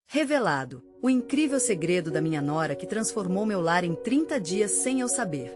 Revelado, o incrível segredo da minha nora que transformou meu lar em 30 dias sem eu saber.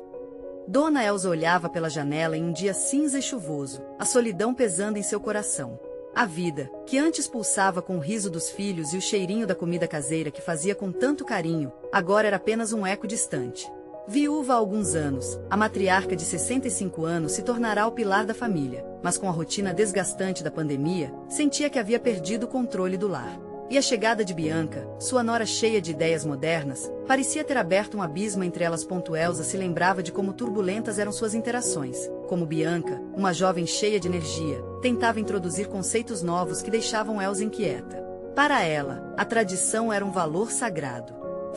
Dona Elsa olhava pela janela em um dia cinza e chuvoso, a solidão pesando em seu coração. A vida, que antes pulsava com o riso dos filhos e o cheirinho da comida caseira que fazia com tanto carinho, agora era apenas um eco distante. Viúva há alguns anos, a matriarca de 65 anos se tornará o pilar da família, mas com a rotina desgastante da pandemia, sentia que havia perdido o controle do lar. E a chegada de Bianca, sua nora cheia de ideias modernas, parecia ter aberto um abismo entre elas. Elsa se lembrava de como turbulentas eram suas interações, como Bianca, uma jovem cheia de energia, tentava introduzir conceitos novos que deixavam Elsa inquieta. Para ela, a tradição era um valor sagrado.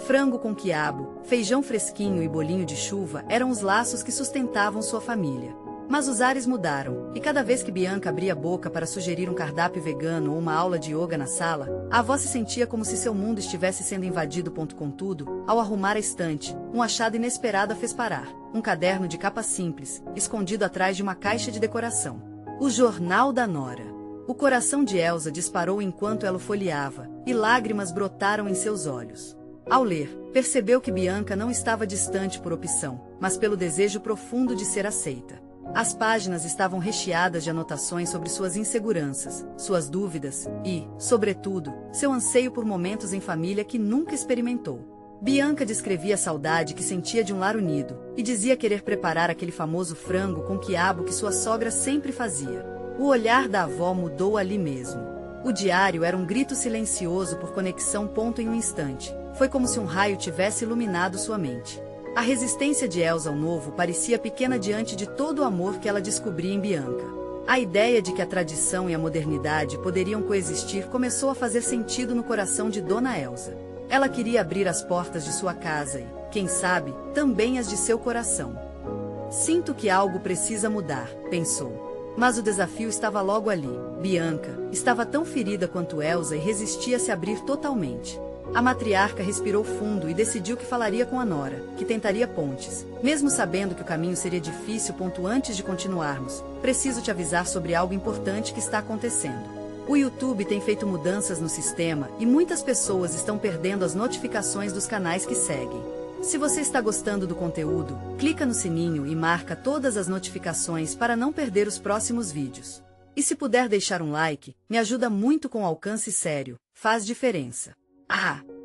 Frango com quiabo, feijão fresquinho e bolinho de chuva eram os laços que sustentavam sua família. Mas os ares mudaram, e cada vez que Bianca abria a boca para sugerir um cardápio vegano ou uma aula de yoga na sala, a avó se sentia como se seu mundo estivesse sendo invadido. Contudo, ao arrumar a estante, um achado inesperado a fez parar: um caderno de capa simples, escondido atrás de uma caixa de decoração. O Jornal da Nora. O coração de Elsa disparou enquanto ela o folheava, e lágrimas brotaram em seus olhos. Ao ler, percebeu que Bianca não estava distante por opção, mas pelo desejo profundo de ser aceita. As páginas estavam recheadas de anotações sobre suas inseguranças, suas dúvidas e, sobretudo, seu anseio por momentos em família que nunca experimentou. Bianca descrevia a saudade que sentia de um lar unido, e dizia querer preparar aquele famoso frango com quiabo que sua sogra sempre fazia. O olhar da avó mudou ali mesmo. O diário era um grito silencioso por conexão. Em um instante, foi como se um raio tivesse iluminado sua mente. A resistência de Elsa ao novo parecia pequena diante de todo o amor que ela descobria em Bianca. A ideia de que a tradição e a modernidade poderiam coexistir começou a fazer sentido no coração de Dona Elsa. Ela queria abrir as portas de sua casa e, quem sabe, também as de seu coração. Sinto que algo precisa mudar, pensou. Mas o desafio estava logo ali. Bianca estava tão ferida quanto Elsa e resistia a se abrir totalmente. A matriarca respirou fundo e decidiu que falaria com a nora, que tentaria pontes. Mesmo sabendo que o caminho seria difícil. Antes de continuarmos, preciso te avisar sobre algo importante que está acontecendo. O YouTube tem feito mudanças no sistema e muitas pessoas estão perdendo as notificações dos canais que seguem. Se você está gostando do conteúdo, clica no sininho e marca todas as notificações para não perder os próximos vídeos. E se puder deixar um like, me ajuda muito com alcance sério, faz diferença.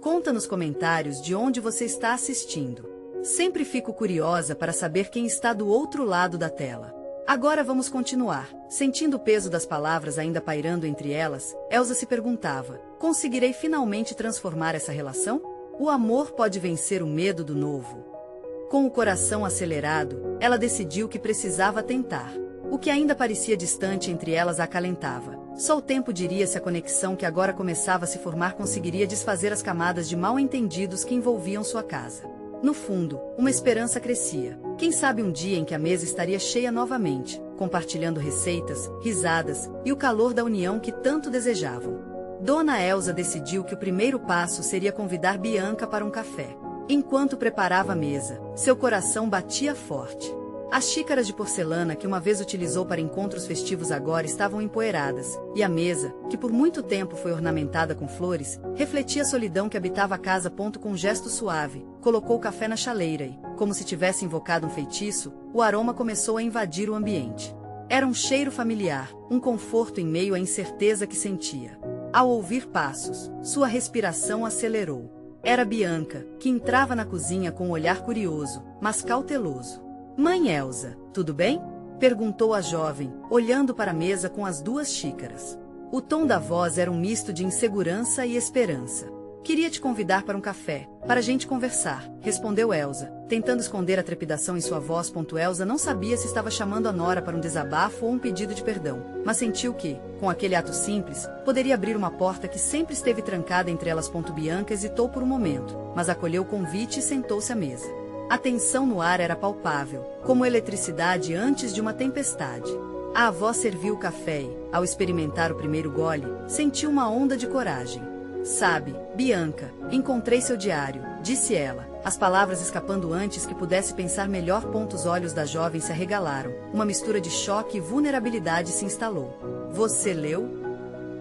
Conta nos comentários de onde você está assistindo. Sempre fico curiosa para saber quem está do outro lado da tela. Agora vamos continuar. Sentindo o peso das palavras ainda pairando entre elas, Elsa se perguntava: conseguirei finalmente transformar essa relação? O amor pode vencer o medo do novo. Com o coração acelerado, ela decidiu que precisava tentar. O que ainda parecia distante entre elas a acalentava. Só o tempo diria se a conexão que agora começava a se formar conseguiria desfazer as camadas de mal-entendidos que envolviam sua casa. No fundo, uma esperança crescia. Quem sabe um dia em que a mesa estaria cheia novamente, compartilhando receitas, risadas e o calor da união que tanto desejavam. Dona Elsa decidiu que o primeiro passo seria convidar Bianca para um café. Enquanto preparava a mesa, seu coração batia forte. As xícaras de porcelana que uma vez utilizou para encontros festivos agora estavam empoeiradas, e a mesa, que por muito tempo foi ornamentada com flores, refletia a solidão que habitava a casa. Com um gesto suave, colocou o café na chaleira e, como se tivesse invocado um feitiço, o aroma começou a invadir o ambiente. Era um cheiro familiar, um conforto em meio à incerteza que sentia. Ao ouvir passos, sua respiração acelerou. Era Bianca, que entrava na cozinha com um olhar curioso, mas cauteloso. Mãe Elsa, tudo bem? Perguntou a jovem, olhando para a mesa com as duas xícaras. O tom da voz era um misto de insegurança e esperança. Queria te convidar para um café, para a gente conversar, respondeu Elsa, tentando esconder a trepidação em sua voz. Elsa não sabia se estava chamando a nora para um desabafo ou um pedido de perdão, mas sentiu que, com aquele ato simples, poderia abrir uma porta que sempre esteve trancada entre elas. Bianca hesitou por um momento, mas acolheu o convite e sentou-se à mesa. A tensão no ar era palpável, como eletricidade antes de uma tempestade. A avó serviu o café e, ao experimentar o primeiro gole, sentiu uma onda de coragem. Sabe, Bianca, encontrei seu diário, disse ela, as palavras escapando antes que pudesse pensar melhor. Os olhos da jovem se arregalaram, uma mistura de choque e vulnerabilidade se instalou. Você leu?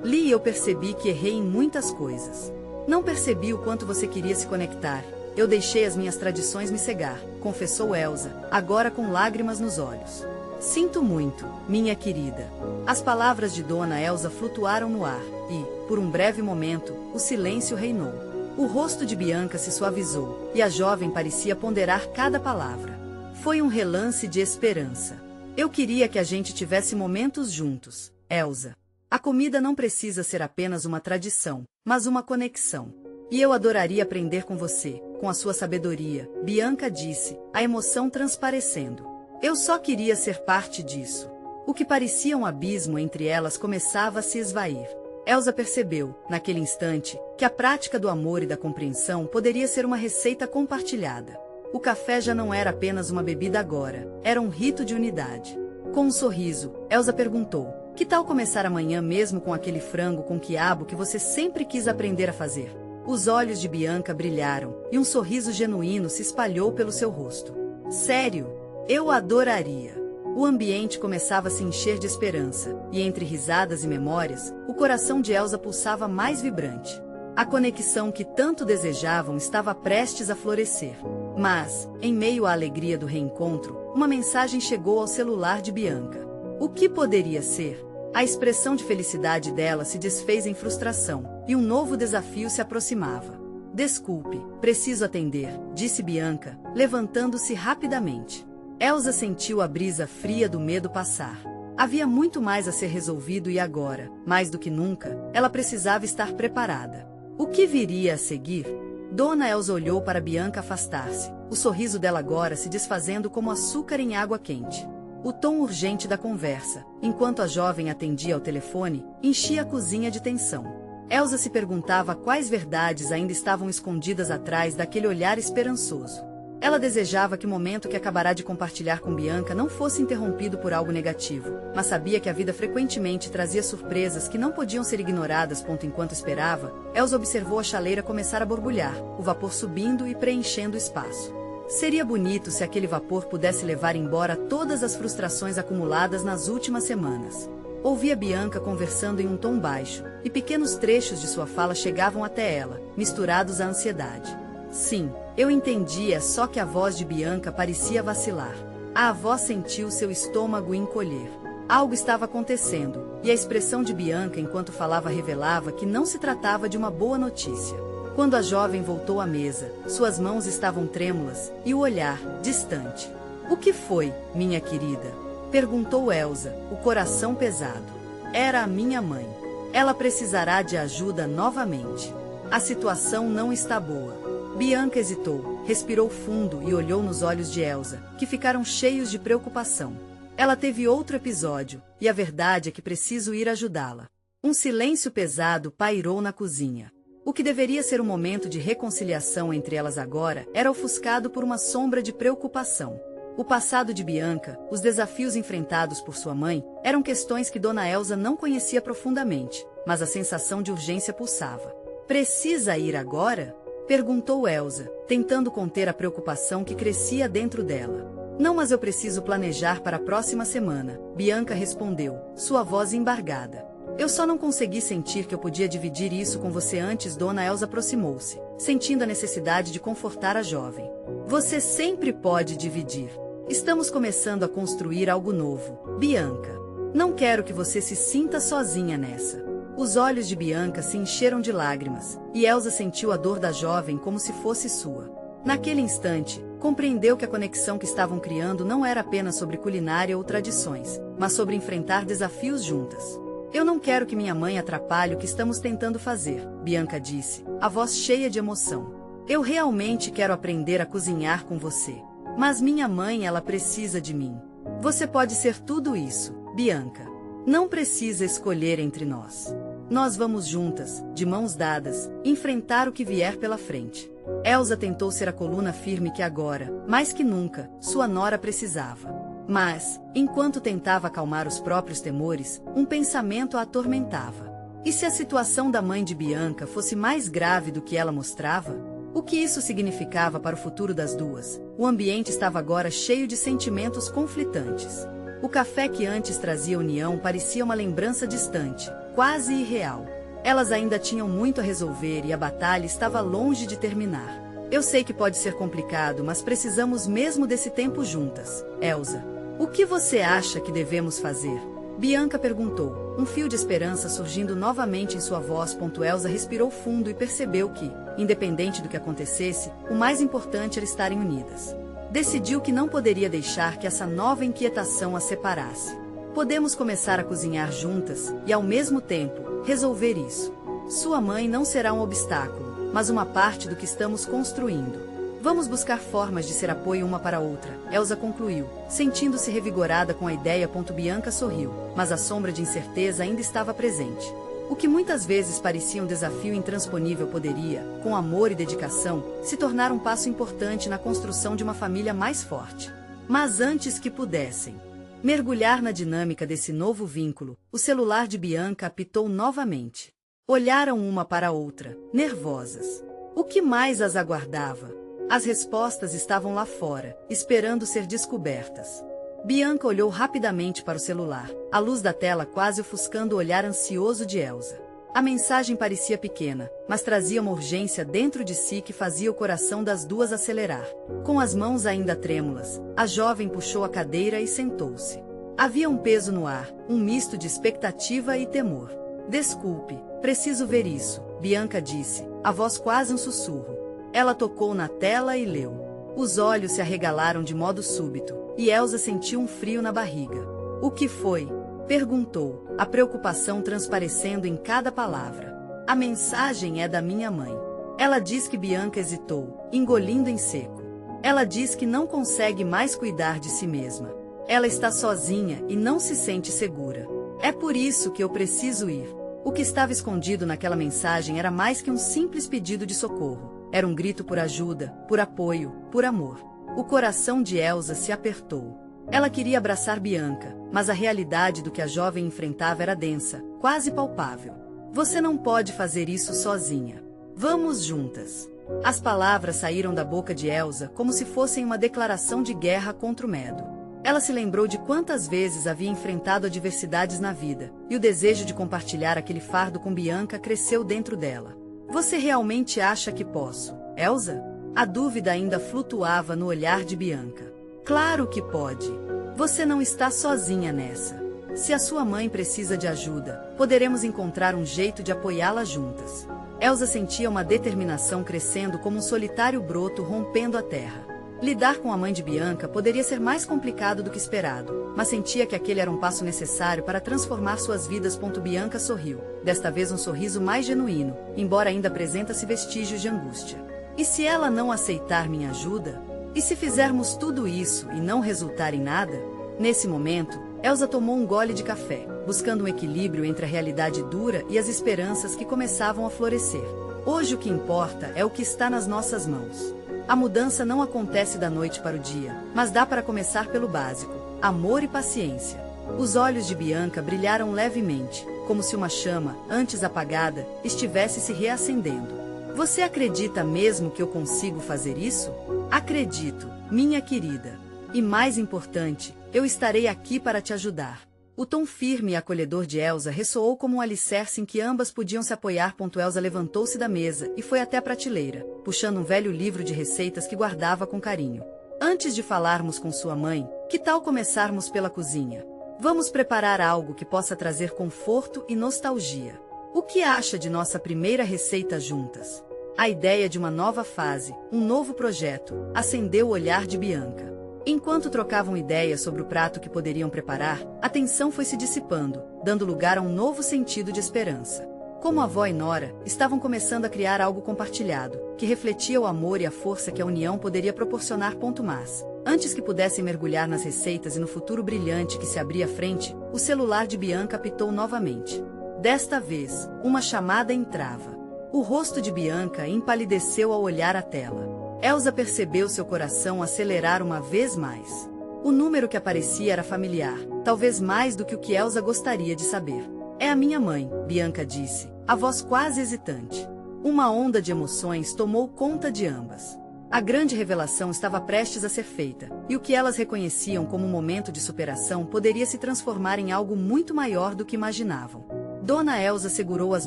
Li e eu percebi que errei em muitas coisas. Não percebi o quanto você queria se conectar. Eu deixei as minhas tradições me cegar, confessou Elsa, agora com lágrimas nos olhos. Sinto muito, minha querida. As palavras de Dona Elsa flutuaram no ar, e, por um breve momento, o silêncio reinou. O rosto de Bianca se suavizou, e a jovem parecia ponderar cada palavra. Foi um relance de esperança. Eu queria que a gente tivesse momentos juntos, Elsa. A comida não precisa ser apenas uma tradição, mas uma conexão. E eu adoraria aprender com você, com a sua sabedoria, Bianca disse, a emoção transparecendo. Eu só queria ser parte disso. O que parecia um abismo entre elas começava a se esvair. Elsa percebeu, naquele instante, que a prática do amor e da compreensão poderia ser uma receita compartilhada. O café já não era apenas uma bebida agora, era um rito de unidade. Com um sorriso, Elsa perguntou, que tal começar amanhã mesmo com aquele frango com quiabo que você sempre quis aprender a fazer? Os olhos de Bianca brilharam, e um sorriso genuíno se espalhou pelo seu rosto. Sério? Eu adoraria! O ambiente começava a se encher de esperança, e entre risadas e memórias, o coração de Elsa pulsava mais vibrante. A conexão que tanto desejavam estava prestes a florescer. Mas, em meio à alegria do reencontro, uma mensagem chegou ao celular de Bianca. O que poderia ser? A expressão de felicidade dela se desfez em frustração, e um novo desafio se aproximava. Desculpe, preciso atender, disse Bianca, levantando-se rapidamente. Elsa sentiu a brisa fria do medo passar. Havia muito mais a ser resolvido e agora, mais do que nunca, ela precisava estar preparada. O que viria a seguir? Dona Elsa olhou para Bianca afastar-se, o sorriso dela agora se desfazendo como açúcar em água quente. O tom urgente da conversa, enquanto a jovem atendia ao telefone, enchia a cozinha de tensão. Elsa se perguntava quais verdades ainda estavam escondidas atrás daquele olhar esperançoso. Ela desejava que o momento que acabará de compartilhar com Bianca não fosse interrompido por algo negativo, mas sabia que a vida frequentemente trazia surpresas que não podiam ser ignoradas. Enquanto esperava, Elsa observou a chaleira começar a borbulhar, o vapor subindo e preenchendo o espaço. Seria bonito se aquele vapor pudesse levar embora todas as frustrações acumuladas nas últimas semanas. Ouvia Bianca conversando em um tom baixo, e pequenos trechos de sua fala chegavam até ela, misturados à ansiedade. Sim, eu entendia, só que a voz de Bianca parecia vacilar. A avó sentiu seu estômago encolher. Algo estava acontecendo, e a expressão de Bianca enquanto falava revelava que não se tratava de uma boa notícia. Quando a jovem voltou à mesa, suas mãos estavam trêmulas, e o olhar, distante. O que foi, minha querida? Perguntou Elsa, o coração pesado. Era a minha mãe. Ela precisará de ajuda novamente. A situação não está boa. Bianca hesitou, respirou fundo e olhou nos olhos de Elsa, que ficaram cheios de preocupação. Ela teve outro episódio, e a verdade é que preciso ir ajudá-la. Um silêncio pesado pairou na cozinha. O que deveria ser um momento de reconciliação entre elas agora era ofuscado por uma sombra de preocupação. O passado de Bianca, os desafios enfrentados por sua mãe, eram questões que Dona Elsa não conhecia profundamente, mas a sensação de urgência pulsava. Precisa ir agora? Perguntou Elsa, tentando conter a preocupação que crescia dentro dela. Não, mas eu preciso planejar para a próxima semana, Bianca respondeu, sua voz embargada. Eu só não consegui sentir que eu podia dividir isso com você antes. Dona Elsa aproximou-se, sentindo a necessidade de confortar a jovem. Você sempre pode dividir. Estamos começando a construir algo novo, Bianca. Não quero que você se sinta sozinha nessa. Os olhos de Bianca se encheram de lágrimas, e Elsa sentiu a dor da jovem como se fosse sua. Naquele instante, compreendeu que a conexão que estavam criando não era apenas sobre culinária ou tradições, mas sobre enfrentar desafios juntas. Eu não quero que minha mãe atrapalhe o que estamos tentando fazer, Bianca disse, a voz cheia de emoção. Eu realmente quero aprender a cozinhar com você. Mas minha mãe, ela precisa de mim. Você pode ser tudo isso, Bianca. Não precisa escolher entre nós. Nós vamos juntas, de mãos dadas, enfrentar o que vier pela frente. Elsa tentou ser a coluna firme que agora, mais que nunca, sua nora precisava. Mas, enquanto tentava acalmar os próprios temores, um pensamento a atormentava. E se a situação da mãe de Bianca fosse mais grave do que ela mostrava? O que isso significava para o futuro das duas? O ambiente estava agora cheio de sentimentos conflitantes. O café que antes trazia união parecia uma lembrança distante, quase irreal. Elas ainda tinham muito a resolver e a batalha estava longe de terminar. Eu sei que pode ser complicado, mas precisamos mesmo desse tempo juntas, Elsa. O que você acha que devemos fazer? Bianca perguntou, um fio de esperança surgindo novamente em sua voz. Elsa respirou fundo e percebeu que, independente do que acontecesse, o mais importante era estarem unidas. Decidiu que não poderia deixar que essa nova inquietação as separasse. Podemos começar a cozinhar juntas e, ao mesmo tempo, resolver isso. Sua mãe não será um obstáculo, mas uma parte do que estamos construindo. Vamos buscar formas de ser apoio uma para a outra, Elsa concluiu, sentindo-se revigorada com a ideia. Bianca sorriu, mas a sombra de incerteza ainda estava presente. O que muitas vezes parecia um desafio intransponível poderia, com amor e dedicação, se tornar um passo importante na construção de uma família mais forte. Mas antes que pudessem mergulhar na dinâmica desse novo vínculo, o celular de Bianca apitou novamente. Olharam uma para a outra, nervosas. O que mais as aguardava? As respostas estavam lá fora, esperando ser descobertas. Bianca olhou rapidamente para o celular, a luz da tela quase ofuscando o olhar ansioso de Elsa. A mensagem parecia pequena, mas trazia uma urgência dentro de si que fazia o coração das duas acelerar. Com as mãos ainda trêmulas, a jovem puxou a cadeira e sentou-se. Havia um peso no ar, um misto de expectativa e temor. Desculpe, preciso ver isso, Bianca disse, a voz quase um sussurro. Ela tocou na tela e leu. Os olhos se arregalaram de modo súbito, e Elsa sentiu um frio na barriga. O que foi? Perguntou, a preocupação transparecendo em cada palavra. A mensagem é da minha mãe. Ela diz que Bianca hesitou, engolindo em seco. Ela diz que não consegue mais cuidar de si mesma. Ela está sozinha e não se sente segura. É por isso que eu preciso ir. O que estava escondido naquela mensagem era mais que um simples pedido de socorro. Era um grito por ajuda, por apoio, por amor. O coração de Elsa se apertou. Ela queria abraçar Bianca, mas a realidade do que a jovem enfrentava era densa, quase palpável. Você não pode fazer isso sozinha. Vamos juntas. As palavras saíram da boca de Elsa como se fossem uma declaração de guerra contra o medo. Ela se lembrou de quantas vezes havia enfrentado adversidades na vida, e o desejo de compartilhar aquele fardo com Bianca cresceu dentro dela. Você realmente acha que posso, Elsa? A dúvida ainda flutuava no olhar de Bianca. Claro que pode. Você não está sozinha nessa. Se a sua mãe precisa de ajuda, poderemos encontrar um jeito de apoiá-la juntas. Elsa sentia uma determinação crescendo como um solitário broto rompendo a terra. Lidar com a mãe de Bianca poderia ser mais complicado do que esperado, mas sentia que aquele era um passo necessário para transformar suas vidas. Bianca sorriu, desta vez um sorriso mais genuíno, embora ainda apresentasse vestígios de angústia. E se ela não aceitar minha ajuda? E se fizermos tudo isso e não resultar em nada? Nesse momento, Elsa tomou um gole de café, buscando um equilíbrio entre a realidade dura e as esperanças que começavam a florescer. Hoje o que importa é o que está nas nossas mãos. A mudança não acontece da noite para o dia, mas dá para começar pelo básico: amor e paciência. Os olhos de Bianca brilharam levemente, como se uma chama, antes apagada, estivesse se reacendendo. Você acredita mesmo que eu consigo fazer isso? Acredito, minha querida. E mais importante, eu estarei aqui para te ajudar. O tom firme e acolhedor de Elsa ressoou como um alicerce em que ambas podiam se apoiar. Elsa levantou-se da mesa e foi até a prateleira, puxando um velho livro de receitas que guardava com carinho. Antes de falarmos com sua mãe, que tal começarmos pela cozinha? Vamos preparar algo que possa trazer conforto e nostalgia. O que acha de nossa primeira receita juntas? A ideia de uma nova fase, um novo projeto, acendeu o olhar de Bianca. Enquanto trocavam ideias sobre o prato que poderiam preparar, a tensão foi se dissipando, dando lugar a um novo sentido de esperança. Como a avó e Nora, estavam começando a criar algo compartilhado, que refletia o amor e a força que a união poderia proporcionar. Mas, antes que pudessem mergulhar nas receitas e no futuro brilhante que se abria à frente, o celular de Bianca apitou novamente. Desta vez, uma chamada entrava. O rosto de Bianca empalideceu ao olhar a tela. Elsa percebeu seu coração acelerar uma vez mais. O número que aparecia era familiar, talvez mais do que o que Elsa gostaria de saber. É a minha mãe, Bianca disse, a voz quase hesitante. Uma onda de emoções tomou conta de ambas. A grande revelação estava prestes a ser feita, e o que elas reconheciam como um momento de superação poderia se transformar em algo muito maior do que imaginavam. Dona Elsa segurou as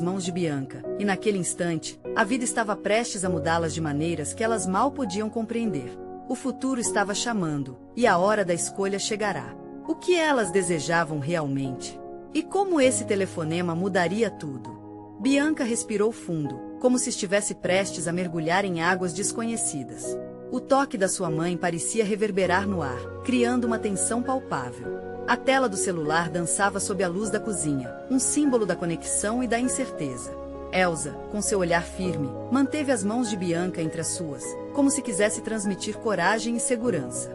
mãos de Bianca, e naquele instante, a vida estava prestes a mudá-las de maneiras que elas mal podiam compreender. O futuro estava chamando, e a hora da escolha chegará. O que elas desejavam realmente? E como esse telefonema mudaria tudo? Bianca respirou fundo, como se estivesse prestes a mergulhar em águas desconhecidas. O toque da sua mãe parecia reverberar no ar, criando uma tensão palpável. A tela do celular dançava sob a luz da cozinha, um símbolo da conexão e da incerteza. Elsa, com seu olhar firme, manteve as mãos de Bianca entre as suas, como se quisesse transmitir coragem e segurança.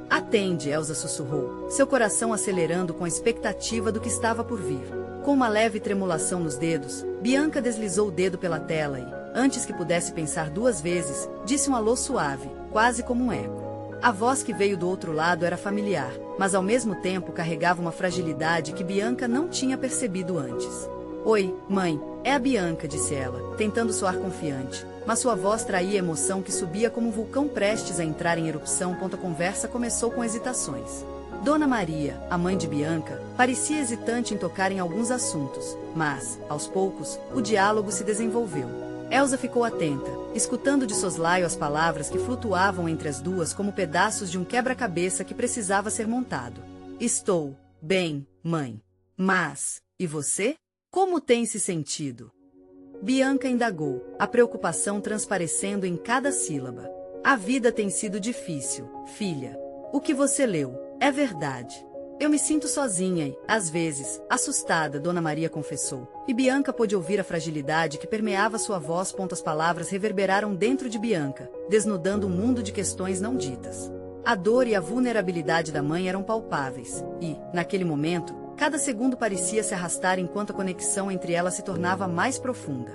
Atende, Elsa sussurrou, seu coração acelerando com a expectativa do que estava por vir. Com uma leve tremulação nos dedos, Bianca deslizou o dedo pela tela e, antes que pudesse pensar duas vezes, disse um alô suave, quase como um eco. A voz que veio do outro lado era familiar, mas ao mesmo tempo carregava uma fragilidade que Bianca não tinha percebido antes. Oi, mãe, é a Bianca, disse ela, tentando soar confiante, mas sua voz traía emoção que subia como um vulcão prestes a entrar em erupção. A conversa começou com hesitações. Dona Maria, a mãe de Bianca, parecia hesitante em tocar em alguns assuntos, mas, aos poucos, o diálogo se desenvolveu. Elsa ficou atenta, escutando de soslaio as palavras que flutuavam entre as duas como pedaços de um quebra-cabeça que precisava ser montado. Estou bem, mãe. Mas, e você? Como tem se sentido? Bianca indagou, a preocupação transparecendo em cada sílaba. A vida tem sido difícil, filha. O que você leu é verdade. Eu me sinto sozinha e, às vezes, assustada, Dona Maria confessou, e Bianca pôde ouvir a fragilidade que permeava sua voz. As palavras reverberaram dentro de Bianca, desnudando um mundo de questões não ditas. A dor e a vulnerabilidade da mãe eram palpáveis, e, naquele momento, cada segundo parecia se arrastar enquanto a conexão entre elas se tornava mais profunda.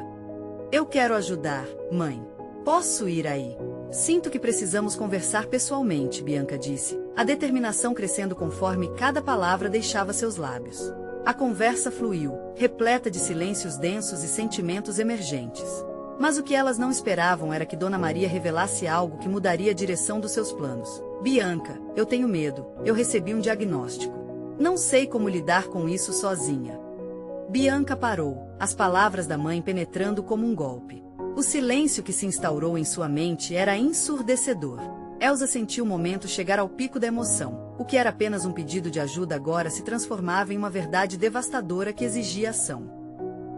Eu quero ajudar, mãe. Posso ir aí? Sinto que precisamos conversar pessoalmente, Bianca disse, a determinação crescendo conforme cada palavra deixava seus lábios. A conversa fluiu, repleta de silêncios densos e sentimentos emergentes. Mas o que elas não esperavam era que Dona Maria revelasse algo que mudaria a direção dos seus planos. Bianca, eu tenho medo, eu recebi um diagnóstico. Não sei como lidar com isso sozinha. Bianca parou, as palavras da mãe penetrando como um golpe. O silêncio que se instaurou em sua mente era ensurdecedor. Elsa sentiu o momento chegar ao pico da emoção. O que era apenas um pedido de ajuda agora se transformava em uma verdade devastadora que exigia ação.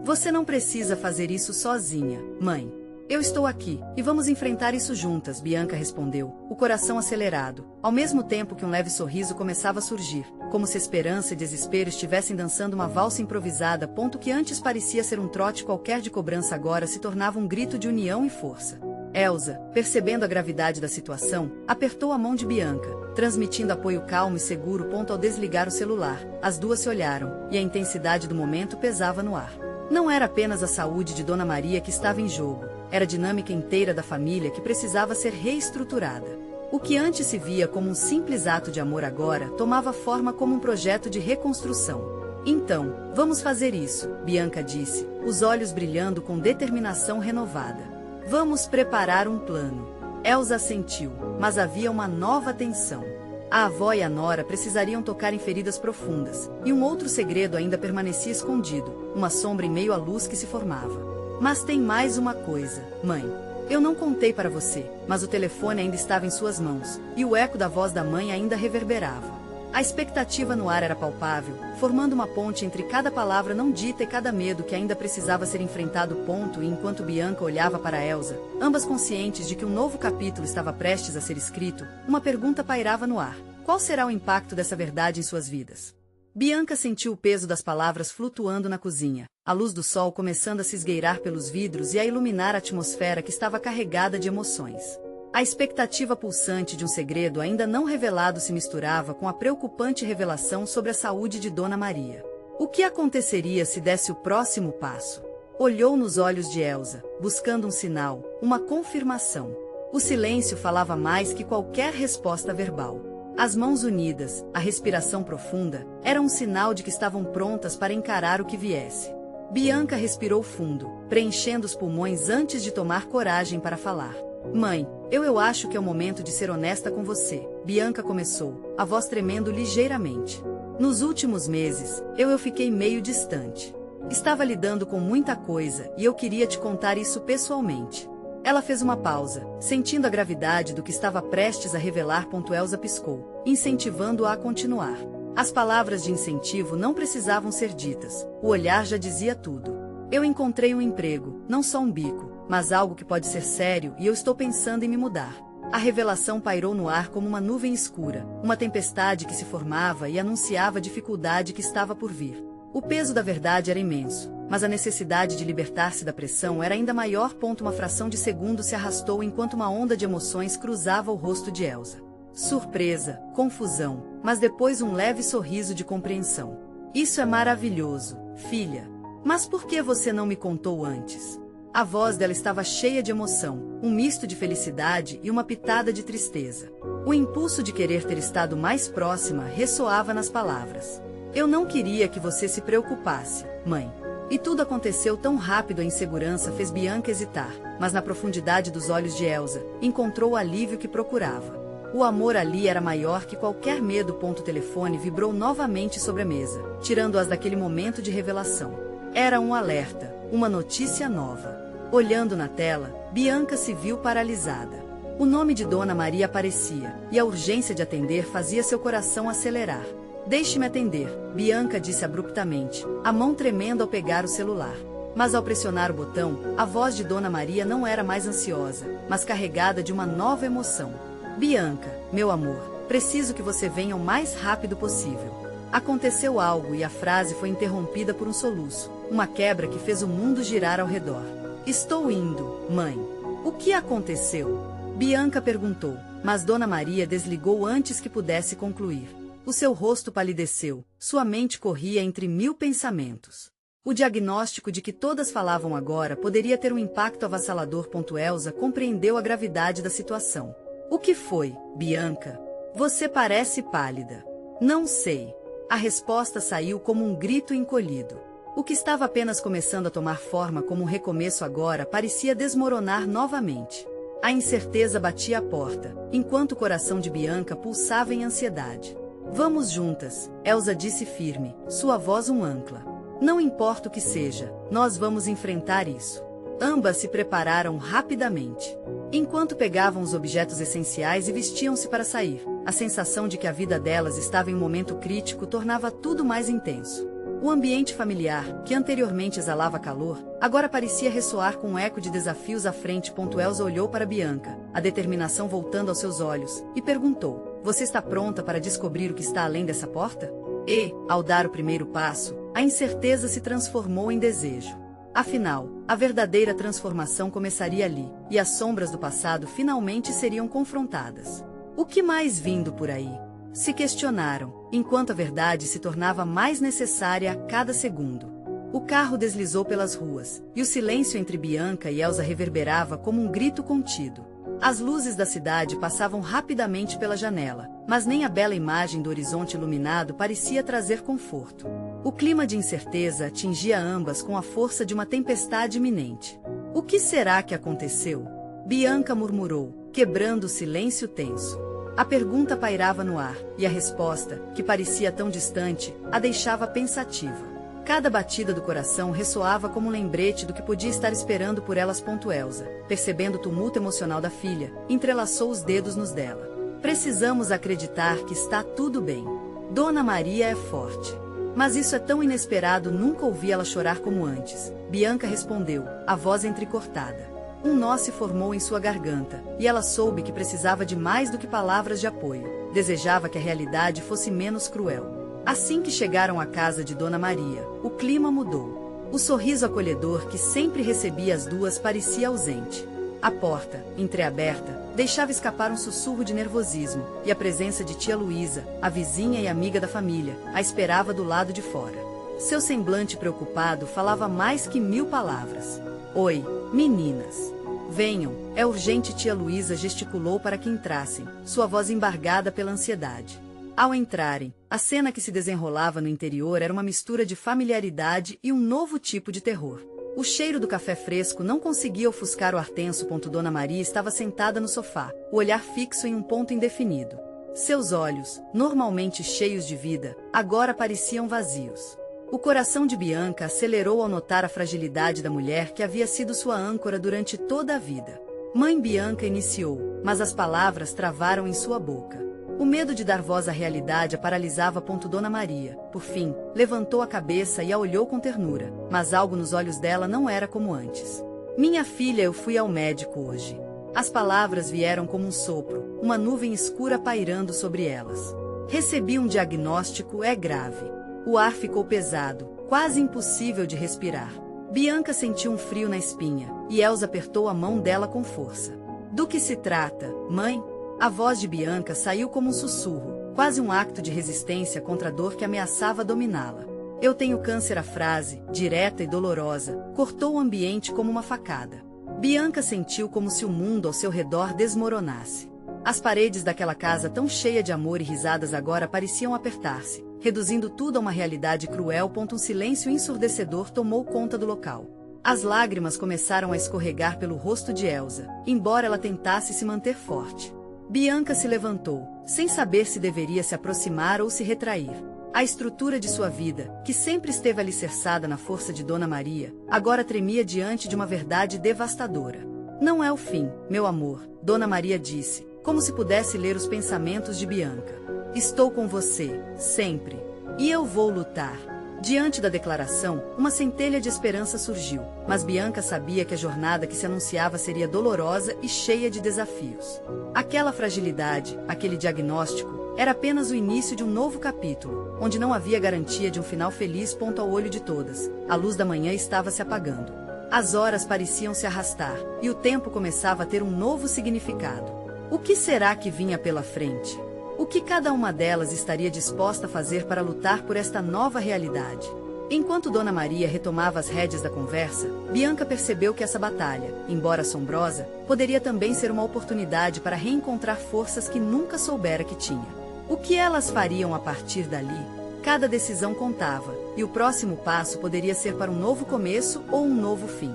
Você não precisa fazer isso sozinha, mãe. Eu estou aqui, e vamos enfrentar isso juntas, Bianca respondeu, o coração acelerado, ao mesmo tempo que um leve sorriso começava a surgir, como se esperança e desespero estivessem dançando uma valsa improvisada. Que antes parecia ser um trote qualquer de cobrança agora se tornava um grito de união e força. Elsa, percebendo a gravidade da situação, apertou a mão de Bianca, transmitindo apoio calmo e seguro. Ao desligar o celular, as duas se olharam, e a intensidade do momento pesava no ar. Não era apenas a saúde de Dona Maria que estava em jogo, era a dinâmica inteira da família que precisava ser reestruturada. O que antes se via como um simples ato de amor agora tomava forma como um projeto de reconstrução. Então, vamos fazer isso, Bianca disse, os olhos brilhando com determinação renovada. Vamos preparar um plano. Elsa assentiu, mas havia uma nova tensão. A avó e a nora precisariam tocar em feridas profundas, e um outro segredo ainda permanecia escondido, uma sombra em meio à luz que se formava. Mas tem mais uma coisa, mãe. Eu não contei para você, mas o telefone ainda estava em suas mãos, e o eco da voz da mãe ainda reverberava. A expectativa no ar era palpável, formando uma ponte entre cada palavra não dita e cada medo que ainda precisava ser enfrentado. E enquanto Bianca olhava para Elsa, ambas conscientes de que um novo capítulo estava prestes a ser escrito, uma pergunta pairava no ar. Qual será o impacto dessa verdade em suas vidas? Bianca sentiu o peso das palavras flutuando na cozinha, a luz do sol começando a se esgueirar pelos vidros e a iluminar a atmosfera que estava carregada de emoções. A expectativa pulsante de um segredo ainda não revelado se misturava com a preocupante revelação sobre a saúde de Dona Maria. O que aconteceria se desse o próximo passo? Olhou nos olhos de Elsa, buscando um sinal, uma confirmação. O silêncio falava mais que qualquer resposta verbal. As mãos unidas, a respiração profunda, eram um sinal de que estavam prontas para encarar o que viesse. Bianca respirou fundo, preenchendo os pulmões antes de tomar coragem para falar. Mãe, eu acho que é o momento de ser honesta com você, Bianca começou, a voz tremendo ligeiramente. Nos últimos meses, eu fiquei meio distante. Estava lidando com muita coisa e eu queria te contar isso pessoalmente. Ela fez uma pausa, sentindo a gravidade do que estava prestes a revelar. Elsa piscou, incentivando-a a continuar. As palavras de incentivo não precisavam ser ditas, o olhar já dizia tudo. Eu encontrei um emprego, não só um bico, mas algo que pode ser sério e eu estou pensando em me mudar. A revelação pairou no ar como uma nuvem escura, uma tempestade que se formava e anunciava a dificuldade que estava por vir. O peso da verdade era imenso, mas a necessidade de libertar-se da pressão era ainda maior. Uma fração de segundo se arrastou enquanto uma onda de emoções cruzava o rosto de Elsa. Surpresa, confusão, mas depois um leve sorriso de compreensão. Isso é maravilhoso, filha. Mas por que você não me contou antes? A voz dela estava cheia de emoção, um misto de felicidade e uma pitada de tristeza. O impulso de querer ter estado mais próxima ressoava nas palavras. Eu não queria que você se preocupasse, mãe. E tudo aconteceu tão rápido. A insegurança fez Bianca hesitar, mas na profundidade dos olhos de Elsa, encontrou o alívio que procurava. O amor ali era maior que qualquer medo. O telefone vibrou novamente sobre a mesa, tirando-as daquele momento de revelação. Era um alerta, uma notícia nova. Olhando na tela, Bianca se viu paralisada. O nome de Dona Maria aparecia, e a urgência de atender fazia seu coração acelerar. Deixe-me atender, Bianca disse abruptamente, a mão tremendo ao pegar o celular. Mas ao pressionar o botão, a voz de Dona Maria não era mais ansiosa, mas carregada de uma nova emoção. Bianca, meu amor, preciso que você venha o mais rápido possível. Aconteceu algo e a frase foi interrompida por um soluço, uma quebra que fez o mundo girar ao redor. Estou indo, mãe. O que aconteceu? Bianca perguntou, mas Dona Maria desligou antes que pudesse concluir. O seu rosto palideceu, sua mente corria entre mil pensamentos. O diagnóstico de que todas falavam agora poderia ter um impacto avassalador. Elsa compreendeu a gravidade da situação. O que foi, Bianca? Você parece pálida. Não sei. A resposta saiu como um grito encolhido. O que estava apenas começando a tomar forma como um recomeço agora parecia desmoronar novamente. A incerteza batia à porta, enquanto o coração de Bianca pulsava em ansiedade. Vamos juntas, Elsa disse firme, sua voz um ancla. Não importa o que seja, nós vamos enfrentar isso. Ambas se prepararam rapidamente. Enquanto pegavam os objetos essenciais e vestiam-se para sair, a sensação de que a vida delas estava em um momento crítico tornava tudo mais intenso. O ambiente familiar, que anteriormente exalava calor, agora parecia ressoar com um eco de desafios à frente. Elsa olhou para Bianca, a determinação voltando aos seus olhos, e perguntou, você está pronta para descobrir o que está além dessa porta? E, ao dar o primeiro passo, a incerteza se transformou em desejo. Afinal, a verdadeira transformação começaria ali, e as sombras do passado finalmente seriam confrontadas. O que mais vindo por aí? Se questionaram, enquanto a verdade se tornava mais necessária a cada segundo. O carro deslizou pelas ruas, e o silêncio entre Bianca e Elsa reverberava como um grito contido. As luzes da cidade passavam rapidamente pela janela, mas nem a bela imagem do horizonte iluminado parecia trazer conforto. O clima de incerteza atingia ambas com a força de uma tempestade iminente. O que será que aconteceu? Bianca murmurou, quebrando o silêncio tenso. A pergunta pairava no ar, e a resposta, que parecia tão distante, a deixava pensativa. Cada batida do coração ressoava como um lembrete do que podia estar esperando por elas. Elsa, percebendo o tumulto emocional da filha, entrelaçou os dedos nos dela. Precisamos acreditar que está tudo bem. Dona Maria é forte. Mas isso é tão inesperado, nunca ouvi ela chorar como antes. Bianca respondeu, a voz entrecortada. Um nó se formou em sua garganta, e ela soube que precisava de mais do que palavras de apoio. Desejava que a realidade fosse menos cruel. Assim que chegaram à casa de Dona Maria, o clima mudou. O sorriso acolhedor que sempre recebia as duas parecia ausente. A porta, entreaberta, deixava escapar um sussurro de nervosismo, e a presença de tia Luísa, a vizinha e amiga da família, a esperava do lado de fora. Seu semblante preocupado falava mais que 1000 palavras. Oi, meninas. Venham, é urgente. Tia Luísa gesticulou para que entrassem, sua voz embargada pela ansiedade. Ao entrarem, a cena que se desenrolava no interior era uma mistura de familiaridade e um novo tipo de terror. O cheiro do café fresco não conseguia ofuscar o ar tenso. Dona Maria estava sentada no sofá, o olhar fixo em um ponto indefinido. Seus olhos, normalmente cheios de vida, agora pareciam vazios. O coração de Bianca acelerou ao notar a fragilidade da mulher que havia sido sua âncora durante toda a vida. Mãe Bianca iniciou, mas as palavras travaram em sua boca. O medo de dar voz à realidade a paralisava. Dona Maria, por fim, levantou a cabeça e a olhou com ternura, mas algo nos olhos dela não era como antes. Minha filha, eu fui ao médico hoje. As palavras vieram como um sopro, uma nuvem escura pairando sobre elas. Recebi um diagnóstico, é grave. O ar ficou pesado, quase impossível de respirar. Bianca sentiu um frio na espinha, e Elsa apertou a mão dela com força. Do que se trata, mãe? A voz de Bianca saiu como um sussurro, quase um acto de resistência contra a dor que ameaçava dominá-la. Eu tenho câncer. A frase, direta e dolorosa, cortou o ambiente como uma facada. Bianca sentiu como se o mundo ao seu redor desmoronasse. As paredes daquela casa tão cheia de amor e risadas agora pareciam apertar-se, reduzindo tudo a uma realidade cruel. Um silêncio ensurdecedor tomou conta do local. As lágrimas começaram a escorregar pelo rosto de Elsa, embora ela tentasse se manter forte. Bianca se levantou, sem saber se deveria se aproximar ou se retrair. A estrutura de sua vida, que sempre esteve alicerçada na força de Dona Maria, agora tremia diante de uma verdade devastadora. Não é o fim, meu amor, Dona Maria disse, como se pudesse ler os pensamentos de Bianca. Estou com você, sempre. E eu vou lutar. Diante da declaração, uma centelha de esperança surgiu, mas Bianca sabia que a jornada que se anunciava seria dolorosa e cheia de desafios. Aquela fragilidade, aquele diagnóstico, era apenas o início de um novo capítulo, onde não havia garantia de um final feliz. Ao olho de todas, a luz da manhã estava se apagando. As horas pareciam se arrastar, e o tempo começava a ter um novo significado. O que será que vinha pela frente? O que cada uma delas estaria disposta a fazer para lutar por esta nova realidade? Enquanto Dona Maria retomava as rédeas da conversa, Bianca percebeu que essa batalha, embora assombrosa, poderia também ser uma oportunidade para reencontrar forças que nunca soubera que tinha. O que elas fariam a partir dali? Cada decisão contava, e o próximo passo poderia ser para um novo começo ou um novo fim.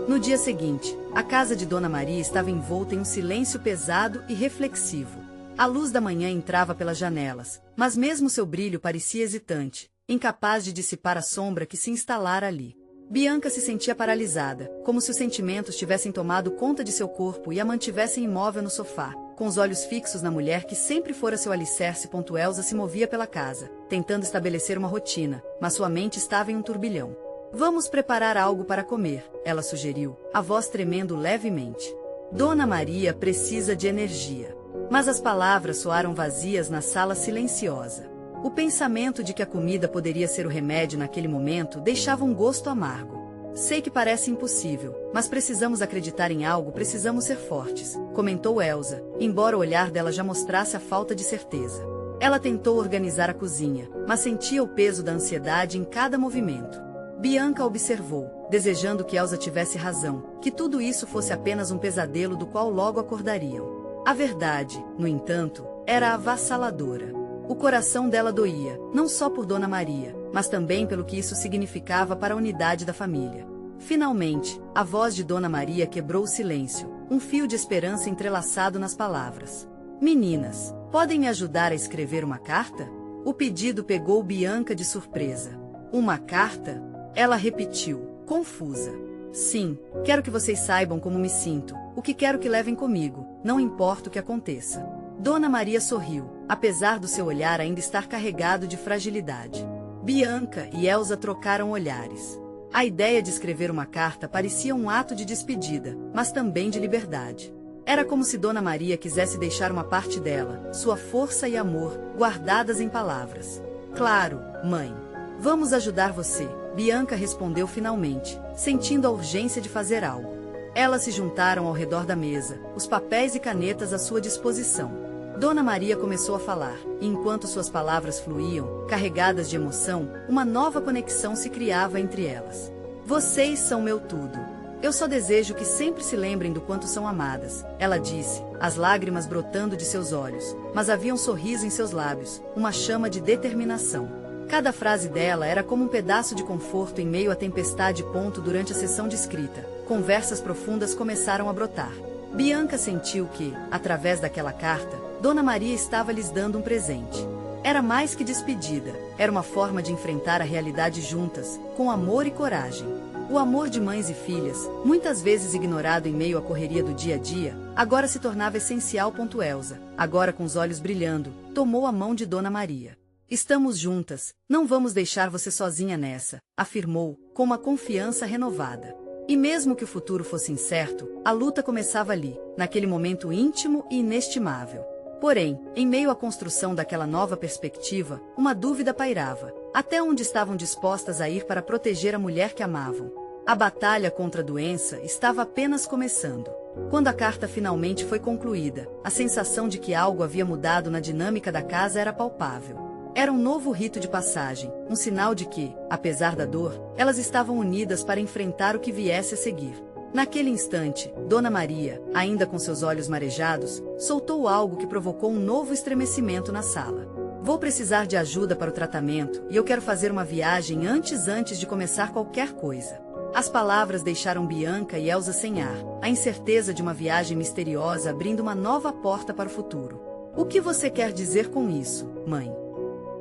No dia seguinte, a casa de Dona Maria estava envolta em um silêncio pesado e reflexivo. A luz da manhã entrava pelas janelas, mas mesmo seu brilho parecia hesitante, incapaz de dissipar a sombra que se instalara ali. Bianca se sentia paralisada, como se os sentimentos tivessem tomado conta de seu corpo e a mantivessem imóvel no sofá, com os olhos fixos na mulher que sempre fora seu alicerce. Elsa se movia pela casa, tentando estabelecer uma rotina, mas sua mente estava em um turbilhão. Vamos preparar algo para comer, ela sugeriu, a voz tremendo levemente. Dona Maria precisa de energia. Mas as palavras soaram vazias na sala silenciosa. O pensamento de que a comida poderia ser o remédio naquele momento deixava um gosto amargo. Sei que parece impossível, mas precisamos acreditar em algo, precisamos ser fortes, comentou Elsa, embora o olhar dela já mostrasse a falta de certeza. Ela tentou organizar a cozinha, mas sentia o peso da ansiedade em cada movimento. Bianca observou, desejando que Elsa tivesse razão, que tudo isso fosse apenas um pesadelo do qual logo acordariam. A verdade, no entanto, era avassaladora. O coração dela doía, não só por Dona Maria, mas também pelo que isso significava para a unidade da família. Finalmente, a voz de Dona Maria quebrou o silêncio, um fio de esperança entrelaçado nas palavras. Meninas, podem me ajudar a escrever uma carta? O pedido pegou Bianca de surpresa. Uma carta? Ela repetiu, confusa. Sim, quero que vocês saibam como me sinto, o que quero que levem comigo, não importa o que aconteça. Dona Maria sorriu, apesar do seu olhar ainda estar carregado de fragilidade. Bianca e Elsa trocaram olhares. A ideia de escrever uma carta parecia um ato de despedida, mas também de liberdade. Era como se Dona Maria quisesse deixar uma parte dela, sua força e amor, guardadas em palavras. Claro, mãe. Vamos ajudar você, Bianca respondeu finalmente, sentindo a urgência de fazer algo. Elas se juntaram ao redor da mesa, os papéis e canetas à sua disposição. Dona Maria começou a falar, e enquanto suas palavras fluíam, carregadas de emoção, uma nova conexão se criava entre elas. Vocês são meu tudo. Eu só desejo que sempre se lembrem do quanto são amadas, ela disse, as lágrimas brotando de seus olhos, mas havia um sorriso em seus lábios, uma chama de determinação. Cada frase dela era como um pedaço de conforto em meio à tempestade. Durante a sessão de escrita, conversas profundas começaram a brotar. Bianca sentiu que, através daquela carta, Dona Maria estava lhes dando um presente. Era mais que despedida, era uma forma de enfrentar a realidade juntas, com amor e coragem. O amor de mães e filhas, muitas vezes ignorado em meio à correria do dia a dia, agora se tornava essencial. Elsa, agora com os olhos brilhando, tomou a mão de Dona Maria. Estamos juntas, não vamos deixar você sozinha nessa, afirmou, com uma confiança renovada. E mesmo que o futuro fosse incerto, a luta começava ali, naquele momento íntimo e inestimável. Porém, em meio à construção daquela nova perspectiva, uma dúvida pairava. Até onde estavam dispostas a ir para proteger a mulher que amavam? A batalha contra a doença estava apenas começando. Quando a carta finalmente foi concluída, a sensação de que algo havia mudado na dinâmica da casa era palpável. Era um novo rito de passagem, um sinal de que, apesar da dor, elas estavam unidas para enfrentar o que viesse a seguir. Naquele instante, Dona Maria, ainda com seus olhos marejados, soltou algo que provocou um novo estremecimento na sala. Vou precisar de ajuda para o tratamento e eu quero fazer uma viagem antes de começar qualquer coisa. As palavras deixaram Bianca e Elsa sem ar, a incerteza de uma viagem misteriosa abrindo uma nova porta para o futuro. O que você quer dizer com isso, mãe?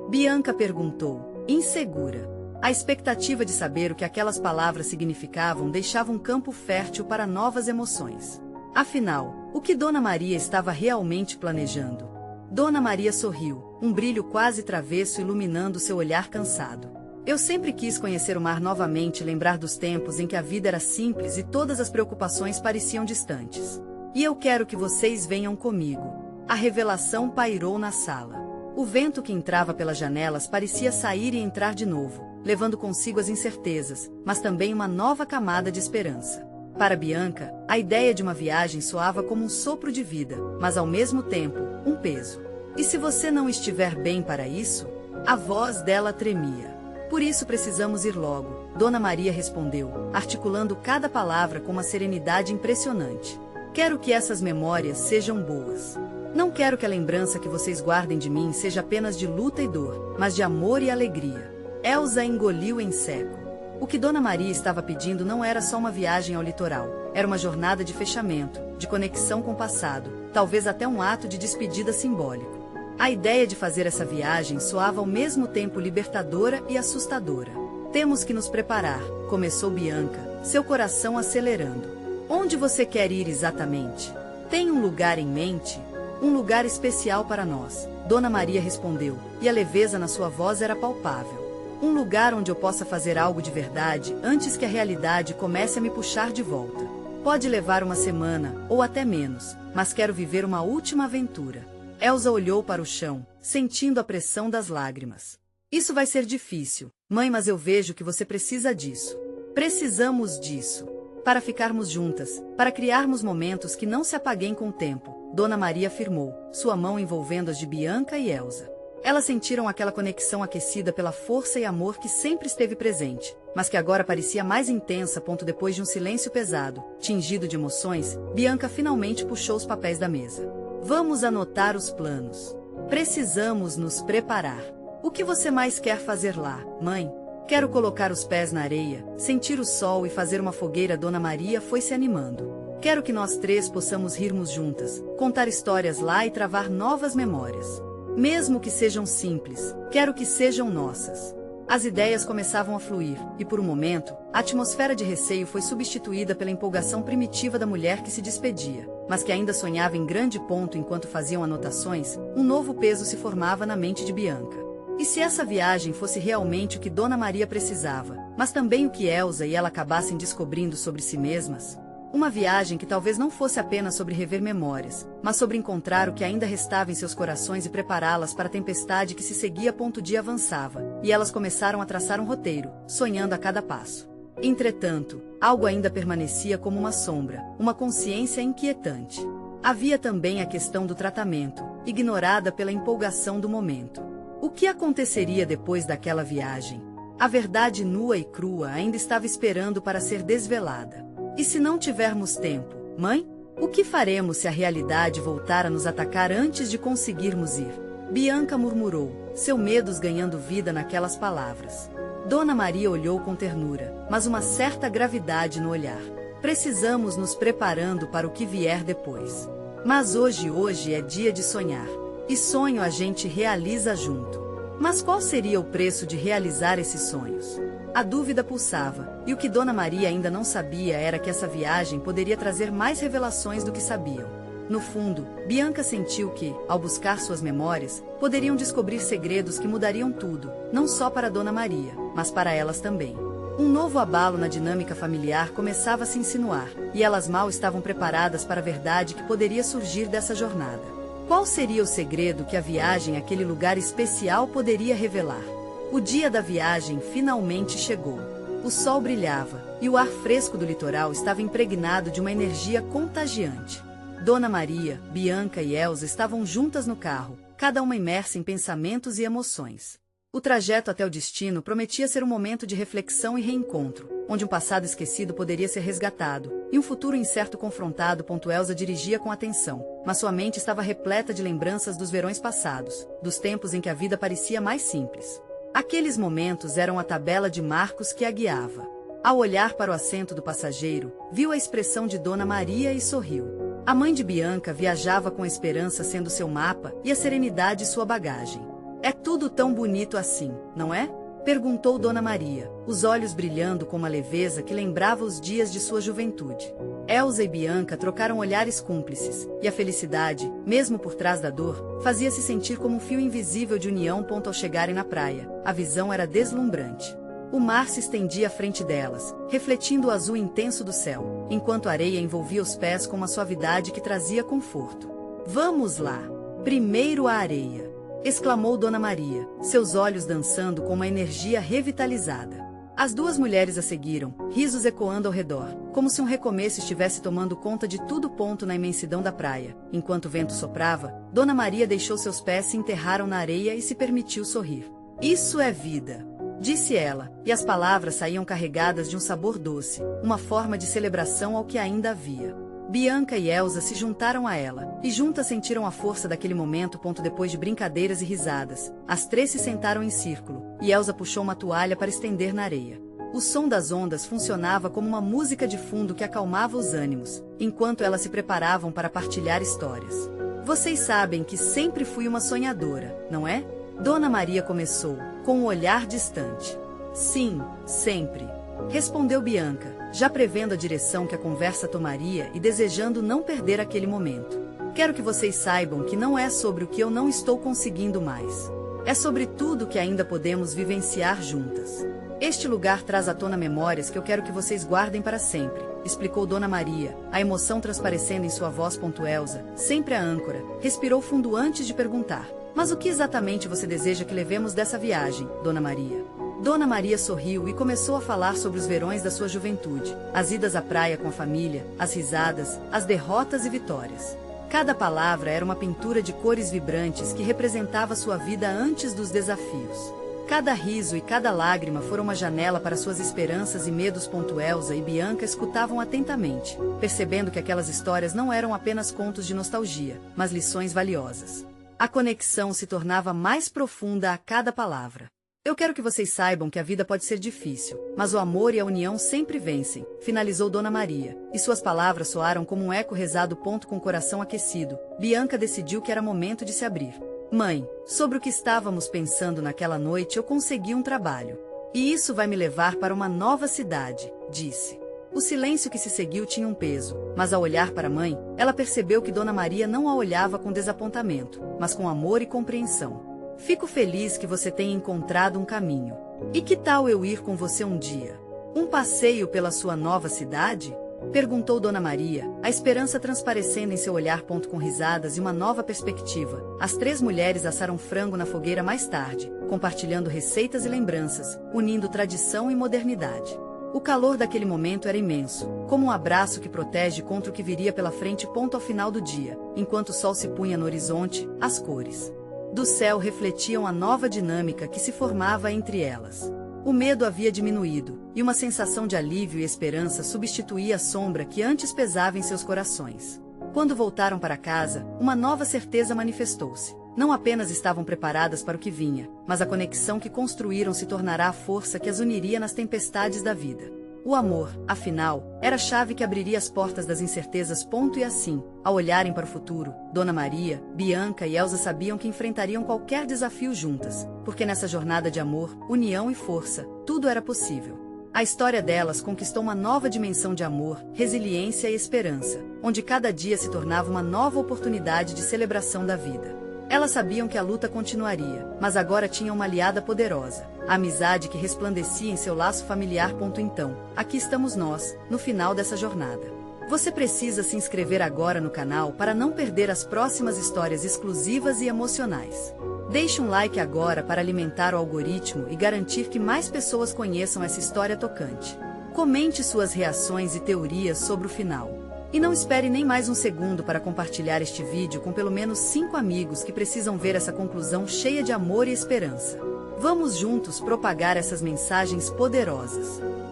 Bianca perguntou, insegura. A expectativa de saber o que aquelas palavras significavam deixava um campo fértil para novas emoções. Afinal, o que Dona Maria estava realmente planejando? Dona Maria sorriu, um brilho quase travesso iluminando seu olhar cansado. Eu sempre quis conhecer o mar novamente e lembrar dos tempos em que a vida era simples e todas as preocupações pareciam distantes. E eu quero que vocês venham comigo. A revelação pairou na sala. O vento que entrava pelas janelas parecia sair e entrar de novo, levando consigo as incertezas, mas também uma nova camada de esperança. Para Bianca, a ideia de uma viagem soava como um sopro de vida, mas ao mesmo tempo, um peso. E se você não estiver bem para isso? A voz dela tremia. Por isso precisamos ir logo, Dona Maria respondeu, articulando cada palavra com uma serenidade impressionante. Quero que essas memórias sejam boas. Não quero que a lembrança que vocês guardem de mim seja apenas de luta e dor, mas de amor e alegria. Elsa engoliu em seco. O que Dona Maria estava pedindo não era só uma viagem ao litoral, era uma jornada de fechamento, de conexão com o passado, talvez até um ato de despedida simbólico. A ideia de fazer essa viagem soava ao mesmo tempo libertadora e assustadora. Temos que nos preparar, começou Bianca, seu coração acelerando. Onde você quer ir exatamente? Tem um lugar em mente? Um lugar especial para nós, Dona Maria respondeu, e a leveza na sua voz era palpável. Um lugar onde eu possa fazer algo de verdade antes que a realidade comece a me puxar de volta. Pode levar uma semana, ou até menos, mas quero viver uma última aventura. Elsa olhou para o chão, sentindo a pressão das lágrimas. Isso vai ser difícil, mãe, mas eu vejo que você precisa disso. Precisamos disso. Para ficarmos juntas, para criarmos momentos que não se apaguem com o tempo, Dona Maria afirmou, sua mão envolvendo as de Bianca e Elsa. Elas sentiram aquela conexão aquecida pela força e amor que sempre esteve presente, mas que agora parecia mais intensa. Depois de um silêncio pesado, tingido de emoções, Bianca finalmente puxou os papéis da mesa. Vamos anotar os planos. Precisamos nos preparar. O que você mais quer fazer lá, mãe? Quero colocar os pés na areia, sentir o sol e fazer uma fogueira. Dona Maria foi se animando. Quero que nós três possamos rirmos juntas, contar histórias lá e travar novas memórias. Mesmo que sejam simples, quero que sejam nossas. As ideias começavam a fluir, e por um momento, a atmosfera de receio foi substituída pela empolgação primitiva da mulher que se despedia, mas que ainda sonhava em grande ponto. Enquanto faziam anotações, um novo peso se formava na mente de Bianca. E se essa viagem fosse realmente o que Dona Maria precisava, mas também o que Elsa e ela acabassem descobrindo sobre si mesmas? Uma viagem que talvez não fosse apenas sobre rever memórias, mas sobre encontrar o que ainda restava em seus corações e prepará-las para a tempestade que se seguia. O dia avançava, e elas começaram a traçar um roteiro, sonhando a cada passo. Entretanto, algo ainda permanecia como uma sombra, uma consciência inquietante. Havia também a questão do tratamento, ignorada pela empolgação do momento. O que aconteceria depois daquela viagem? A verdade nua e crua ainda estava esperando para ser desvelada. E se não tivermos tempo, mãe? O que faremos se a realidade voltar a nos atacar antes de conseguirmos ir? Bianca murmurou, seu medo ganhando vida naquelas palavras. Dona Maria olhou com ternura, mas uma certa gravidade no olhar. Precisamos nos preparando para o que vier depois. Mas hoje é dia de sonhar. E sonho a gente realiza junto. Mas qual seria o preço de realizar esses sonhos? A dúvida pulsava, e o que Dona Maria ainda não sabia era que essa viagem poderia trazer mais revelações do que sabiam. No fundo, Bianca sentiu que, ao buscar suas memórias, poderiam descobrir segredos que mudariam tudo, não só para Dona Maria, mas para elas também. Um novo abalo na dinâmica familiar começava a se insinuar, e elas mal estavam preparadas para a verdade que poderia surgir dessa jornada. Qual seria o segredo que a viagem àquele lugar especial poderia revelar? O dia da viagem finalmente chegou. O sol brilhava, e o ar fresco do litoral estava impregnado de uma energia contagiante. Dona Maria, Bianca e Elsa estavam juntas no carro, cada uma imersa em pensamentos e emoções. O trajeto até o destino prometia ser um momento de reflexão e reencontro, onde um passado esquecido poderia ser resgatado, e um futuro incerto confrontado. Elsa dirigia com atenção, mas sua mente estava repleta de lembranças dos verões passados, dos tempos em que a vida parecia mais simples. Aqueles momentos eram a tabela de marcos que a guiava. Ao olhar para o assento do passageiro, viu a expressão de Dona Maria e sorriu. A mãe de Bianca viajava com a esperança sendo seu mapa e a serenidade sua bagagem. É tudo tão bonito assim, não é? Perguntou Dona Maria, os olhos brilhando com uma leveza que lembrava os dias de sua juventude. Elsa e Bianca trocaram olhares cúmplices, e a felicidade, mesmo por trás da dor, fazia-se sentir como um fio invisível de união. Ao chegarem na praia, a visão era deslumbrante. O mar se estendia à frente delas, refletindo o azul intenso do céu, enquanto a areia envolvia os pés com uma suavidade que trazia conforto. Vamos lá! Primeiro a areia! Exclamou Dona Maria, seus olhos dançando com uma energia revitalizada. As duas mulheres a seguiram, risos ecoando ao redor, como se um recomeço estivesse tomando conta de tudo. Na imensidão da praia, enquanto o vento soprava, Dona Maria deixou seus pés se enterraram na areia e se permitiu sorrir. Isso é vida! Disse ela, e as palavras saíam carregadas de um sabor doce, uma forma de celebração ao que ainda havia. Bianca e Elsa se juntaram a ela, e juntas sentiram a força daquele momento. Depois de brincadeiras e risadas, as três se sentaram em círculo, e Elsa puxou uma toalha para estender na areia. O som das ondas funcionava como uma música de fundo que acalmava os ânimos, enquanto elas se preparavam para partilhar histórias. Vocês sabem que sempre fui uma sonhadora, não é? Dona Maria começou, com um olhar distante. Sim, sempre. Respondeu Bianca, já prevendo a direção que a conversa tomaria e desejando não perder aquele momento. Quero que vocês saibam que não é sobre o que eu não estou conseguindo mais. É sobre tudo que ainda podemos vivenciar juntas. Este lugar traz à tona memórias que eu quero que vocês guardem para sempre, explicou Dona Maria, a emoção transparecendo em sua voz. Elsa, sempre a âncora, respirou fundo antes de perguntar. Mas o que exatamente você deseja que levemos dessa viagem, Dona Maria? Dona Maria sorriu e começou a falar sobre os verões da sua juventude, as idas à praia com a família, as risadas, as derrotas e vitórias. Cada palavra era uma pintura de cores vibrantes que representava sua vida antes dos desafios. Cada riso e cada lágrima foram uma janela para suas esperanças e medos. Elsa e Bianca escutavam atentamente, percebendo que aquelas histórias não eram apenas contos de nostalgia, mas lições valiosas. A conexão se tornava mais profunda a cada palavra. Eu quero que vocês saibam que a vida pode ser difícil, mas o amor e a união sempre vencem, finalizou Dona Maria, e suas palavras soaram como um eco rezado. Com o coração aquecido, Bianca decidiu que era momento de se abrir. Mãe, sobre o que estávamos pensando naquela noite eu consegui um trabalho. E isso vai me levar para uma nova cidade, disse. O silêncio que se seguiu tinha um peso, mas ao olhar para a mãe, ela percebeu que Dona Maria não a olhava com desapontamento, mas com amor e compreensão. Fico feliz que você tenha encontrado um caminho. E que tal eu ir com você um dia? Um passeio pela sua nova cidade? Perguntou Dona Maria, a esperança transparecendo em seu olhar. Com risadas e uma nova perspectiva, as três mulheres assaram frango na fogueira mais tarde, compartilhando receitas e lembranças, unindo tradição e modernidade. O calor daquele momento era imenso, como um abraço que protege contra o que viria pela frente. Ao final do dia, enquanto o sol se punha no horizonte, as cores do céu refletiam a nova dinâmica que se formava entre elas. O medo havia diminuído, e uma sensação de alívio e esperança substituía a sombra que antes pesava em seus corações. Quando voltaram para casa, uma nova certeza manifestou-se. Não apenas estavam preparadas para o que vinha, mas a conexão que construíram se tornará a força que as uniria nas tempestades da vida. O amor, afinal, era a chave que abriria as portas das incertezas. E assim, ao olharem para o futuro, Dona Maria, Bianca e Elsa sabiam que enfrentariam qualquer desafio juntas, porque nessa jornada de amor, união e força, tudo era possível. A história delas conquistou uma nova dimensão de amor, resiliência e esperança, onde cada dia se tornava uma nova oportunidade de celebração da vida. Elas sabiam que a luta continuaria, mas agora tinham uma aliada poderosa, a amizade que resplandecia em seu laço familiar. Então, aqui estamos nós, no final dessa jornada. Você precisa se inscrever agora no canal para não perder as próximas histórias exclusivas e emocionais. Deixe um like agora para alimentar o algoritmo e garantir que mais pessoas conheçam essa história tocante. Comente suas reações e teorias sobre o final. E não espere nem mais um segundo para compartilhar este vídeo com pelo menos 5 amigos que precisam ver essa conclusão cheia de amor e esperança. Vamos juntos propagar essas mensagens poderosas.